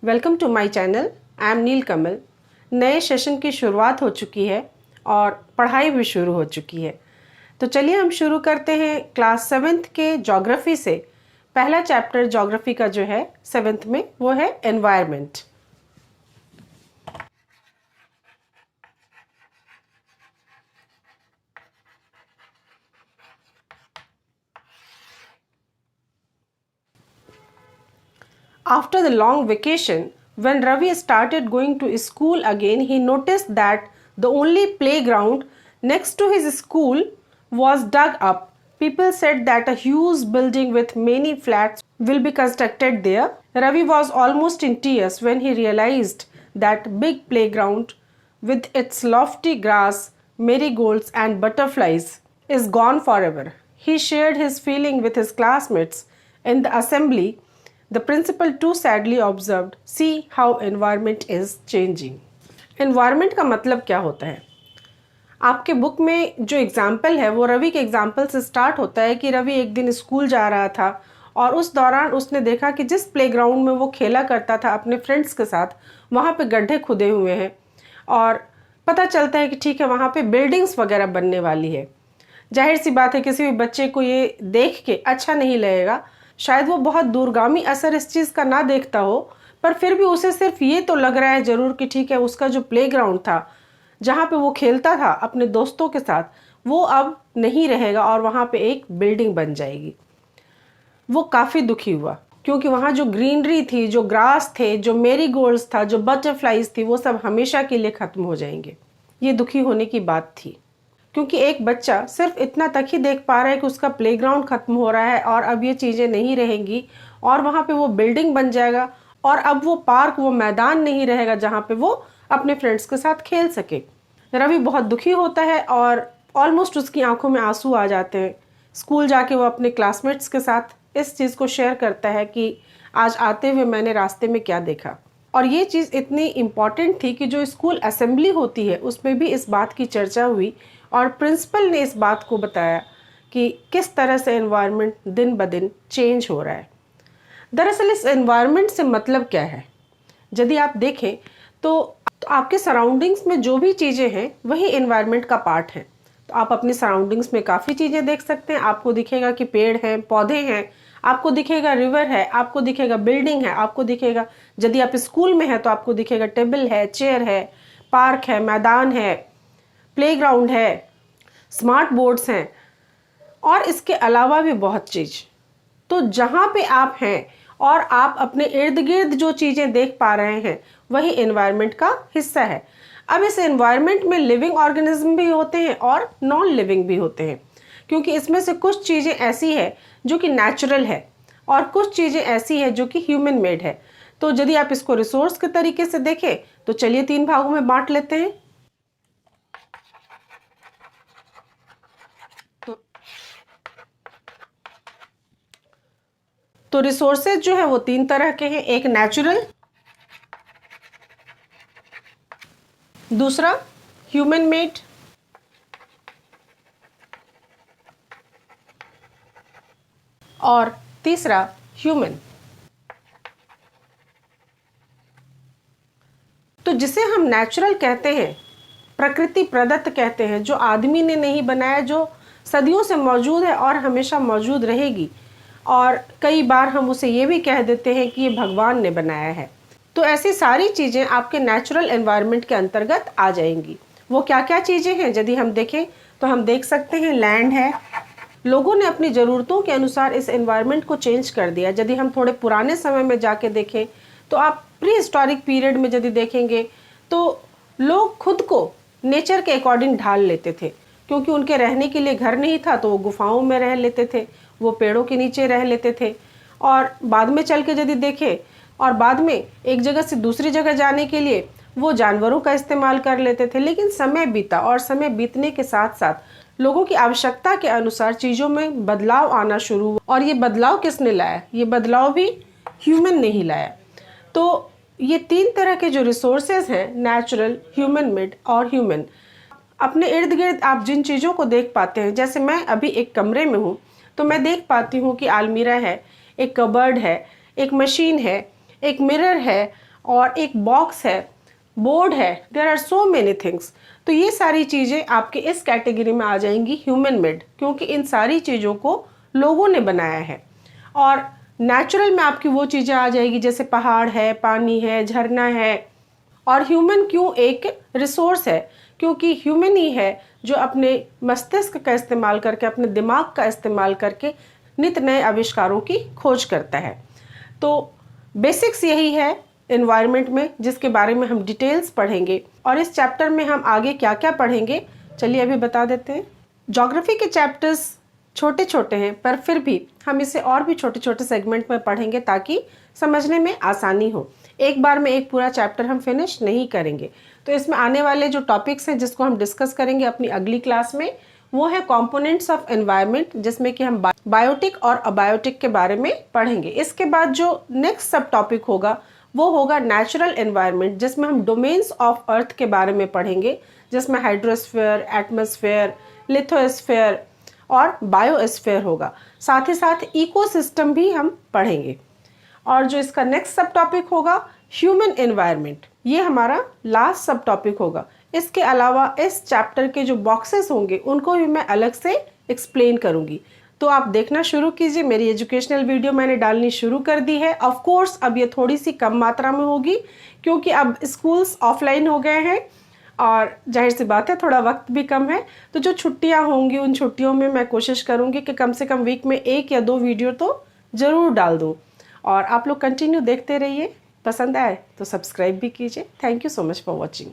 Welcome to my channel. I am Neel Kamal. नए session की शुरुआत हो चुकी है और पढ़ाई भी शुरू हो चुकी है। तो चलिए हम शुरू करते हैं क्लास 7th के ज्योग्राफी से। पहला चैप्टर ज्योग्राफी का जो है 7th में वो है environment. After the long vacation, when Ravi started going to school again, he noticed that the only playground next to his school was dug up. People said that a huge building with many flats will be constructed there. Ravi was almost in tears when he realized that big playground with its lofty grass, marigolds and butterflies is gone forever. He shared his feeling with his classmates in the assembly. The principal too sadly observed, see how environment is changing. Environment का मतलब क्या होता है? आपके book में जो example है वो रवि के एग्जाम्पल से स्टार्ट होता है कि रवि एक दिन स्कूल जा रहा था और उस दौरान उसने देखा कि जिस प्लेग्राउंड में वो खेला करता था अपने फ्रेंड्स के साथ, वहाँ पे गड्ढे खुदे हुए हैं और पता चलता है कि ठीक है वहाँ पे बिल्डिंग्स वगैरह बनने वाली है। जाहिर सी बात है किसी भी बच्चे को ये देख के अच्छा नहीं लगेगा, शायद वो बहुत दूरगामी असर इस चीज़ का ना देखता हो, पर फिर भी उसे सिर्फ ये तो लग रहा है ज़रूर कि ठीक है उसका जो प्लेग्राउंड था जहाँ पे वो खेलता था अपने दोस्तों के साथ, वो अब नहीं रहेगा और वहाँ पे एक बिल्डिंग बन जाएगी। वो काफ़ी दुखी हुआ क्योंकि वहाँ जो ग्रीनरी थी, जो ग्रास थे, जो मेरीगोल्ड्स था, जो बटरफ्लाइज थी, वो सब हमेशा के लिए ख़त्म हो जाएंगे। ये दुखी होने की बात थी क्योंकि एक बच्चा सिर्फ इतना तक ही देख पा रहा है कि उसका प्लेग्राउंड खत्म हो रहा है और अब ये चीज़ें नहीं रहेंगी और वहाँ पे वो बिल्डिंग बन जाएगा और अब वो पार्क, वो मैदान नहीं रहेगा जहाँ पे वो अपने फ्रेंड्स के साथ खेल सके। रवि बहुत दुखी होता है और ऑलमोस्ट उसकी आंखों में आंसू आ जाते हैं। स्कूल जाके वो अपने क्लासमेट्स के साथ इस चीज़ को शेयर करता है कि आज आते हुए मैंने रास्ते में क्या देखा। और ये चीज़ इतनी इम्पॉर्टेंट थी कि जो स्कूल असेंबली होती है उसमें भी इस बात की चर्चा हुई और प्रिंसिपल ने इस बात को बताया कि किस तरह से एनवायरनमेंट दिन ब दिन चेंज हो रहा है। दरअसल इस एनवायरनमेंट से मतलब क्या है? यदि आप देखें तो आपके सराउंडिंग्स में जो भी चीज़ें हैं वही एनवायरनमेंट का पार्ट है। तो आप अपनी सराउंडिंग्स में काफ़ी चीज़ें देख सकते हैं। आपको दिखेगा कि पेड़ हैं, पौधे हैं, आपको दिखेगा रिवर है, आपको दिखेगा बिल्डिंग है, आपको दिखेगा, यदि आप स्कूल में हैं तो आपको दिखेगा टेबल है, चेयर है, पार्क है, मैदान है, प्लेग्राउंड है, स्मार्ट बोर्ड्स हैं और इसके अलावा भी बहुत चीज़। तो जहाँ पे आप हैं और आप अपने इर्द गिर्द जो चीज़ें देख पा रहे हैं वही एनवायरनमेंट का हिस्सा है। अब इस एनवायरनमेंट में लिविंग ऑर्गेनिज्म भी होते हैं और नॉन लिविंग भी होते हैं, क्योंकि इसमें से कुछ चीज़ें ऐसी है जो कि नेचुरल है और कुछ चीज़ें ऐसी है जो कि ह्यूमन मेड है। तो यदि आप इसको रिसोर्स के तरीके से देखें तो चलिए 3 भागों में बांट लेते हैं। तो रिसोर्सेज जो है वो 3 तरह के हैं। एक नेचुरल, दूसरा ह्यूमन मेड और तीसरा ह्यूमन। तो जिसे हम नेचुरल कहते हैं, प्रकृति प्रदत्त कहते हैं, जो आदमी ने नहीं बनाया, जो सदियों से मौजूद है और हमेशा मौजूद रहेगी, और कई बार हम उसे ये भी कह देते हैं कि ये भगवान ने बनाया है। तो ऐसी सारी चीज़ें आपके नेचुरल एनवायरनमेंट के अंतर्गत आ जाएंगी। वो क्या क्या चीज़ें हैं यदि हम देखें तो हम देख सकते हैं लैंड है। लोगों ने अपनी ज़रूरतों के अनुसार इस एनवायरनमेंट को चेंज कर दिया। यदि हम थोड़े पुराने समय में जाके देखें तो आप प्री हिस्टोरिक पीरियड में यदि देखेंगे तो लोग खुद को नेचर के अकॉर्डिंग ढाल लेते थे, क्योंकि उनके रहने के लिए घर नहीं था तो वो गुफाओं में रह लेते थे, वो पेड़ों के नीचे रह लेते थे। और बाद में चल के यदि देखें और बाद में एक जगह से दूसरी जगह जाने के लिए वो जानवरों का इस्तेमाल कर लेते थे। लेकिन समय बीता और समय बीतने के साथ साथ लोगों की आवश्यकता के अनुसार चीज़ों में बदलाव आना शुरू हुआ। और ये बदलाव किसने लाया? ये बदलाव भी ह्यूमन ने ही लाया। तो ये 3 तरह के जो रिसोर्सेज हैं, नेचुरल, ह्यूमन मेड और ह्यूमन, अपने इर्द गिर्द आप जिन चीज़ों को देख पाते हैं, जैसे मैं अभी एक कमरे में हूँ तो मैं देख पाती हूँ कि अलमीरा है, एक कबर्ड है, एक मशीन है, एक मिरर है और एक बॉक्स है, बोर्ड है, there are so many things. तो ये सारी चीज़ें आपके इस कैटेगरी में आ जाएंगी ह्यूमन मेड, क्योंकि इन सारी चीज़ों को लोगों ने बनाया है। और नेचुरल में आपकी वो चीज़ें आ जाएगी जैसे पहाड़ है, पानी है, झरना है। और ह्यूमन क्यों एक रिसोर्स है, क्योंकि ह्यूमन ही है जो अपने मस्तिष्क का इस्तेमाल करके, अपने दिमाग का इस्तेमाल करके नित नए आविष्कारों की खोज करता है। तो बेसिक्स यही है एनवायरनमेंट में, जिसके बारे में हम डिटेल्स पढ़ेंगे। और इस चैप्टर में हम आगे क्या क्या पढ़ेंगे चलिए अभी बता देते हैं। ज्योग्राफी के चैप्टर्स छोटे छोटे हैं, पर फिर भी हम इसे और भी छोटे छोटे सेगमेंट में पढ़ेंगे ताकि समझने में आसानी हो। एक बार में एक पूरा चैप्टर हम फिनिश नहीं करेंगे। तो इसमें आने वाले जो टॉपिक्स हैं जिसको हम डिस्कस करेंगे अपनी अगली क्लास में, वो है कंपोनेंट्स ऑफ एनवायरनमेंट, जिसमें कि हम बायोटिक और अबायोटिक के बारे में पढ़ेंगे। इसके बाद जो नेक्स्ट सब टॉपिक होगा वो होगा नेचुरल एनवायरनमेंट, जिसमें हम डोमेन्स ऑफ अर्थ के बारे में पढ़ेंगे, जिसमें हाइड्रोस्फीयर, एटमॉस्फेयर, लिथोस्फीयर और बायोस्फीयर होगा। साथ ही साथ इकोसिस्टम भी हम पढ़ेंगे। और जो इसका नेक्स्ट सब टॉपिक होगा ह्यूमन एनवायरनमेंट, ये हमारा लास्ट सब टॉपिक होगा। इसके अलावा इस चैप्टर के जो बॉक्सेस होंगे उनको भी मैं अलग से एक्सप्लेन करूंगी। तो आप देखना शुरू कीजिए, मेरी एजुकेशनल वीडियो मैंने डालनी शुरू कर दी है। ऑफ कोर्स अब ये थोड़ी सी कम मात्रा में होगी, क्योंकि अब स्कूल्स ऑफलाइन हो गए हैं और जाहिर सी बात है थोड़ा वक्त भी कम है। तो जो छुट्टियां होंगी उन छुट्टियों में मैं कोशिश करूंगी कि कम से कम वीक में 1 या 2 वीडियो तो ज़रूर डाल दूँ। और आप लोग कंटिन्यू देखते रहिए, पसंद आए तो सब्सक्राइब भी कीजिए। Thank you so much for watching.